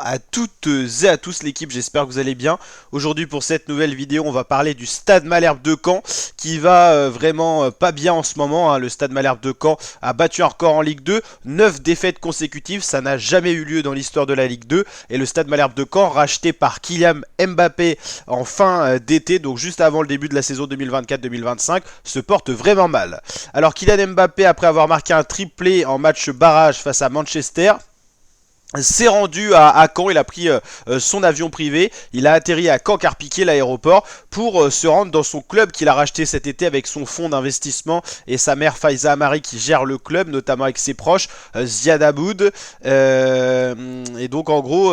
à toutes et à tous l'équipe, j'espère que vous allez bien. Aujourd'hui pour cette nouvelle vidéo, on va parler du Stade Malherbe de Caen qui va vraiment pas bien en ce moment. Le Stade Malherbe de Caen a battu un record en Ligue 2, 9 défaites consécutives, ça n'a jamais eu lieu dans l'histoire de la Ligue 2. Et le Stade Malherbe de Caen, racheté par Kylian Mbappé en fin d'été, donc juste avant le début de la saison 2024-2025, se porte vraiment mal. Alors Kylian Mbappé, après avoir marqué un triplé en match barrage face à Manchester, s'est rendu à Caen. Il a pris son avion privé, il a atterri à Caen Carpiquet, l'aéroport, pour se rendre dans son club qu'il a racheté cet été avec son fonds d'investissement et sa mère Faiza Amari qui gère le club, notamment avec ses proches, Ziad Aboud. Et donc en gros,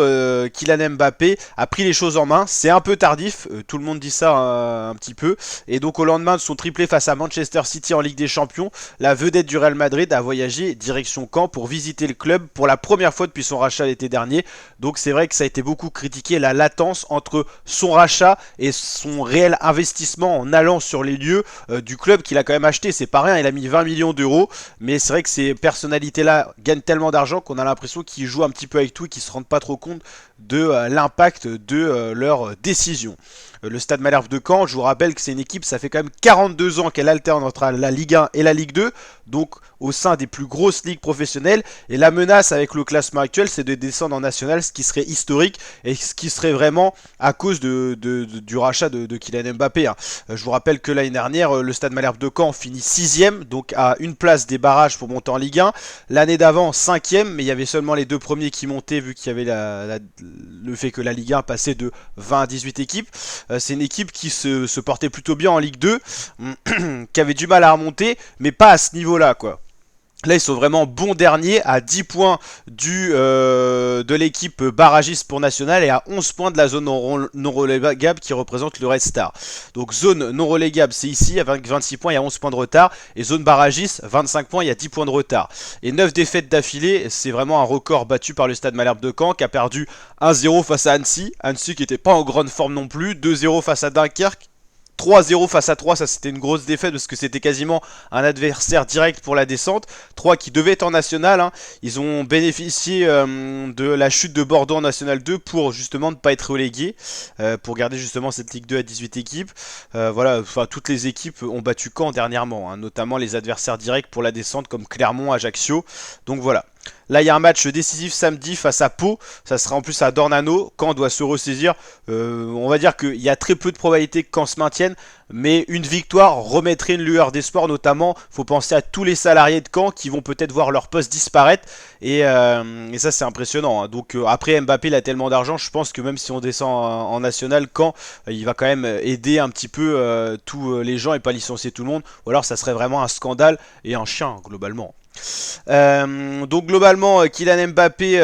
Kylian Mbappé a pris les choses en main. C'est un peu tardif, tout le monde dit ça un petit peu. Et donc au lendemain de son triplé face à Manchester City en Ligue des Champions, la vedette du Real Madrid a voyagé direction Caen pour visiter le club pour la première fois depuis son rachat l'été dernier. Donc c'est vrai que ça a été beaucoup critiqué, la latence entre son rachat et son réel investissement en allant sur les lieux du club qu'il a quand même acheté. C'est pas rien, il a mis 20 millions d'euros, mais c'est vrai que ces personnalités là gagnent tellement d'argent qu'on a l'impression qu'ils jouent un petit peu avec tout et qu'ils se rendent pas trop compte de l'impact de leurs décisions. Le Stade Malherbe de Caen, je vous rappelle que c'est une équipe, ça fait quand même 42 ans qu'elle alterne entre la Ligue 1 et la Ligue 2, donc au sein des plus grosses ligues professionnelles, et la menace avec le classement actuel, c'est de descendre en national, ce qui serait historique, et ce qui serait vraiment à cause du rachat de Kylian Mbappé. Je vous rappelle que l'année dernière, le Stade Malherbe de Caen finit 6ème, donc à une place des barrages pour monter en Ligue 1, l'année d'avant 5ème, mais il y avait seulement les deux premiers qui montaient, vu qu'il y avait le fait que la Ligue 1 passait de 20 à 18 équipes. C'est une équipe qui se portait plutôt bien en Ligue 2, qui avait du mal à remonter, mais pas à ce niveau-là, quoi. Là, ils sont vraiment bons derniers, à 10 points de l'équipe barragiste pour National et à 11 points de la zone non relégable qui représente le Red Star. Donc zone non relégable, c'est ici, avec 26 points, il y a 11 points de retard. Et zone barragiste, 25 points, il y a 10 points de retard. Et 9 défaites d'affilée, c'est vraiment un record battu par le Stade Malherbe de Caen qui a perdu 1-0 face à Annecy. Annecy qui n'était pas en grande forme non plus, 2-0 face à Dunkerque. 3-0 face à 3, ça c'était une grosse défaite parce que c'était quasiment un adversaire direct pour la descente. 3 qui devait être en national, Ils ont bénéficié de la chute de Bordeaux en national 2 pour justement ne pas être relégués, pour garder justement cette Ligue 2 à 18 équipes. Voilà, enfin toutes les équipes ont battu Caen dernièrement, notamment les adversaires directs pour la descente comme Clermont, Ajaccio. Donc voilà. Là, il y a un match décisif samedi face à Pau. Ça sera en plus à Dornano. Caen doit se ressaisir. On va dire qu'il y a très peu de probabilités que Caen se maintienne. Mais une victoire remettrait une lueur d'espoir. Notamment, il faut penser à tous les salariés de Caen qui vont peut-être voir leur poste disparaître. Et ça, c'est impressionnant. Donc après, Mbappé, il a tellement d'argent. Je pense que même si on descend en national, Caen, il va quand même aider un petit peu tous les gens et pas licencier tout le monde. Ou alors, ça serait vraiment un scandale et un chien, globalement. Donc globalement Kylian Mbappé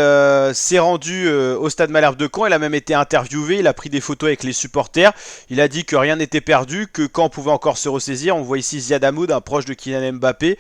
s'est rendu au Stade Malherbe de Caen. Il a même été interviewé, il a pris des photos avec les supporters. Il a dit que rien n'était perdu, que Caen pouvait encore se ressaisir. On voit ici Ziad Hamoud, un proche de Kylian Mbappé,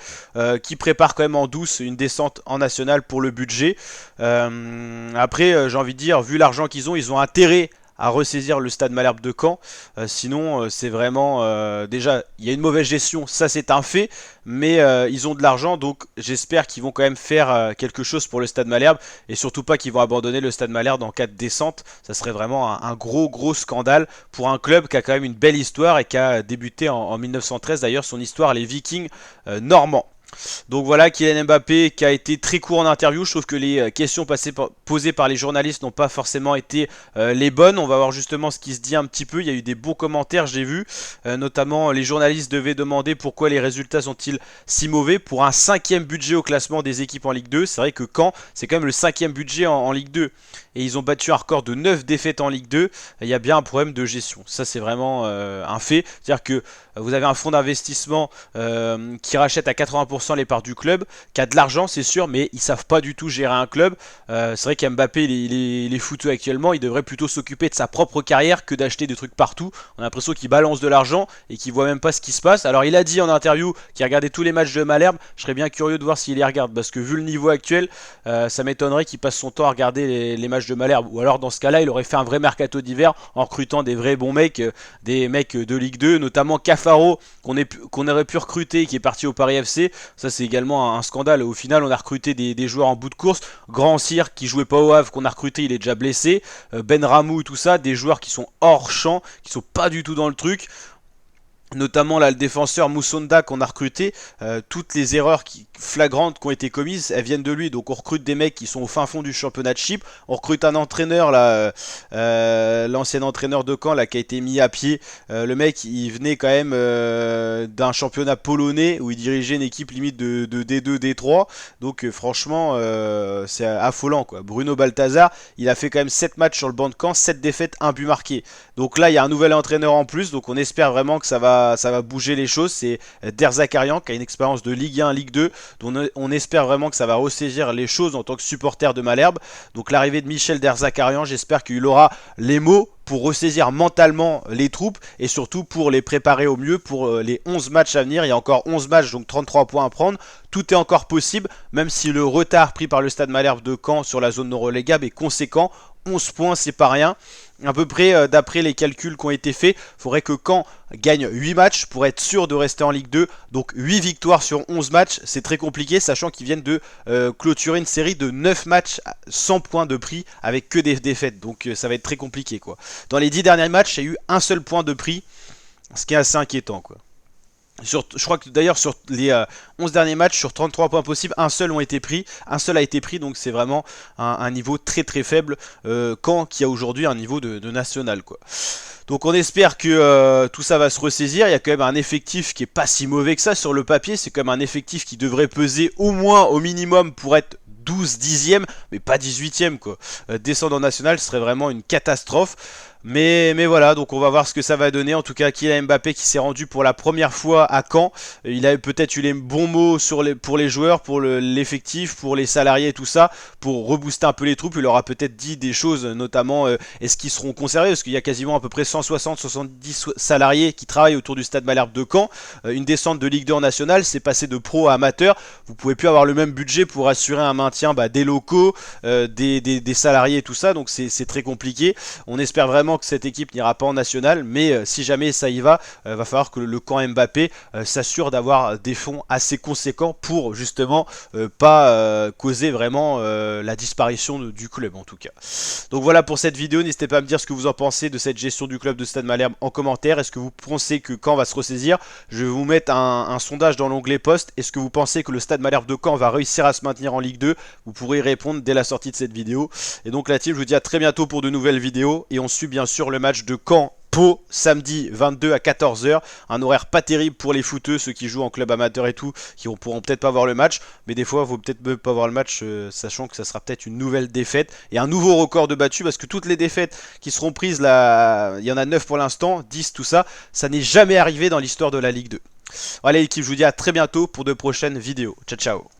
qui prépare quand même en douce une descente en national pour le budget. Après j'ai envie de dire, vu l'argent qu'ils ont, ils ont intérêt à ressaisir le Stade Malherbe de Caen. Sinon c'est vraiment déjà il y a une mauvaise gestion, ça c'est un fait, mais ils ont de l'argent, donc j'espère qu'ils vont quand même faire quelque chose pour le Stade Malherbe et surtout pas qu'ils vont abandonner le Stade Malherbe en cas de descente. Ça serait vraiment un gros scandale pour un club qui a quand même une belle histoire et qui a débuté en 1913, d'ailleurs son histoire les Vikings normands. Donc voilà, Kylian Mbappé qui a été très court en interview. Je trouve que les questions posées par les journalistes n'ont pas forcément été les bonnes. On va voir justement ce qui se dit un petit peu. Il y a eu des bons commentaires, j'ai vu. Notamment, les journalistes devaient demander pourquoi les résultats sont-ils si mauvais pour un 5ème budget au classement des équipes en Ligue 2. C'est vrai que Caen, c'est quand même le 5ème budget en Ligue 2. Et ils ont battu un record de 9 défaites en Ligue 2. Il y a bien un problème de gestion. Ça, c'est vraiment un fait. C'est-à-dire que vous avez un fonds d'investissement qui rachète à 80% les parts du club, qui a de l'argent c'est sûr, mais ils savent pas du tout gérer un club. C'est vrai qu'Mbappé il est foutu actuellement, il devrait plutôt s'occuper de sa propre carrière que d'acheter des trucs partout. On a l'impression qu'il balance de l'argent et qu'il voit même pas ce qui se passe. Alors il a dit en interview qu'il regardait tous les matchs de Malherbe. Je serais bien curieux de voir s'il les regarde, parce que vu le niveau actuel, ça m'étonnerait qu'il passe son temps à regarder les matchs de Malherbe. Ou alors dans ce cas là il aurait fait un vrai mercato d'hiver en recrutant des vrais bons mecs, des mecs de Ligue 2, notamment Cafaro qu'on aurait pu recruter, qui est parti au Paris FC. Ça c'est également un scandale. Au final on a recruté des joueurs en bout de course. Grand Cyr qui jouait pas au Havre, qu'on a recruté, il est déjà blessé. Ben Ramou, tout ça, des joueurs qui sont hors champ, qui sont pas du tout dans le truc. Notamment là le défenseur Moussonda qu'on a recruté, toutes les erreurs flagrantes qui ont été commises, elles viennent de lui. Donc on recrute des mecs qui sont au fin fond du championnat de Chypre. On recrute un entraîneur là, l'ancien entraîneur de Caen là qui a été mis à pied. Le mec il venait quand même d'un championnat polonais où il dirigeait une équipe limite de D2, D3. Donc franchement c'est affolant quoi. Bruno Balthazar, il a fait quand même 7 matchs sur le banc de Caen, 7 défaites, 1 but marqué. Donc là il y a un nouvel entraîneur en plus, donc on espère vraiment que ça va bouger les choses. C'est Derzakarian qui a une expérience de Ligue 1, Ligue 2, dont on espère vraiment que ça va ressaisir les choses en tant que supporter de Malherbe. Donc l'arrivée de Michel Derzakarian, j'espère qu'il aura les mots pour ressaisir mentalement les troupes et surtout pour les préparer au mieux pour les 11 matchs à venir. Il y a encore 11 matchs, donc 33 points à prendre. Tout est encore possible, même si le retard pris par le Stade Malherbe de Caen sur la zone non relégable est conséquent. 11 points, c'est pas rien. À peu près, d'après les calculs qui ont été faits, il faudrait que Caen gagne 8 matchs pour être sûr de rester en Ligue 2. Donc 8 victoires sur 11 matchs, c'est très compliqué, sachant qu'ils viennent de clôturer une série de 9 matchs sans points de prix avec que des défaites. Donc ça va être très compliqué quoi. Dans les 10 derniers matchs, il y a eu un seul point de prix, ce qui est assez inquiétant quoi. Je crois que d'ailleurs sur les 11 derniers matchs, sur 33 points possibles, un seul a été pris, donc c'est vraiment un niveau très très faible, Caen qui a aujourd'hui un niveau de national quoi. Donc on espère que tout ça va se ressaisir. Il y a quand même un effectif qui est pas si mauvais que ça sur le papier, c'est quand même un effectif qui devrait peser au moins au minimum pour être 12 dixième, mais pas 18e quoi. Descendre en national ce serait vraiment une catastrophe. Mais voilà, donc on va voir ce que ça va donner. En tout cas, Kylian Mbappé qui s'est rendu pour la première fois à Caen. Il avait peut-être eu les bons mots pour les joueurs, pour l'effectif, pour les salariés et tout ça, pour rebooster un peu les troupes. Il leur a peut-être dit des choses, notamment est-ce qu'ils seront conservés, parce qu'il y a quasiment à peu près 160-170 salariés qui travaillent autour du Stade Malherbe de Caen. Une descente de Ligue 2 en nationale, c'est passé de pro à amateur. Vous pouvez plus avoir le même budget pour assurer un maintien des locaux, des salariés et tout ça, donc c'est très compliqué. On espère vraiment que cette équipe n'ira pas en national, mais si jamais ça y va falloir que le camp Mbappé s'assure d'avoir des fonds assez conséquents pour justement pas causer vraiment la disparition du club en tout cas. Donc voilà pour cette vidéo, n'hésitez pas à me dire ce que vous en pensez de cette gestion du club de Stade Malherbe en commentaire. Est-ce que vous pensez que Caen va se ressaisir? Je vais vous mettre un sondage dans l'onglet post. Est-ce que vous pensez que le Stade Malherbe de Caen va réussir à se maintenir en Ligue 2? Vous pourrez y répondre dès la sortie de cette vidéo. Et donc la team, je vous dis à très bientôt pour de nouvelles vidéos et on suit bien sûr le match de Caen-Pau samedi 22 à 14 h. Un horaire pas terrible pour les footeux, ceux qui jouent en club amateur et tout, qui pourront peut-être pas voir le match. Mais des fois, il faut peut-être même pas voir le match, sachant que ça sera peut-être une nouvelle défaite et un nouveau record de battu. Parce que toutes les défaites qui seront prises, là, il y en a 9 pour l'instant, 10 tout ça, ça n'est jamais arrivé dans l'histoire de la Ligue 2. Allez l'équipe, je vous dis à très bientôt pour de prochaines vidéos. Ciao ciao.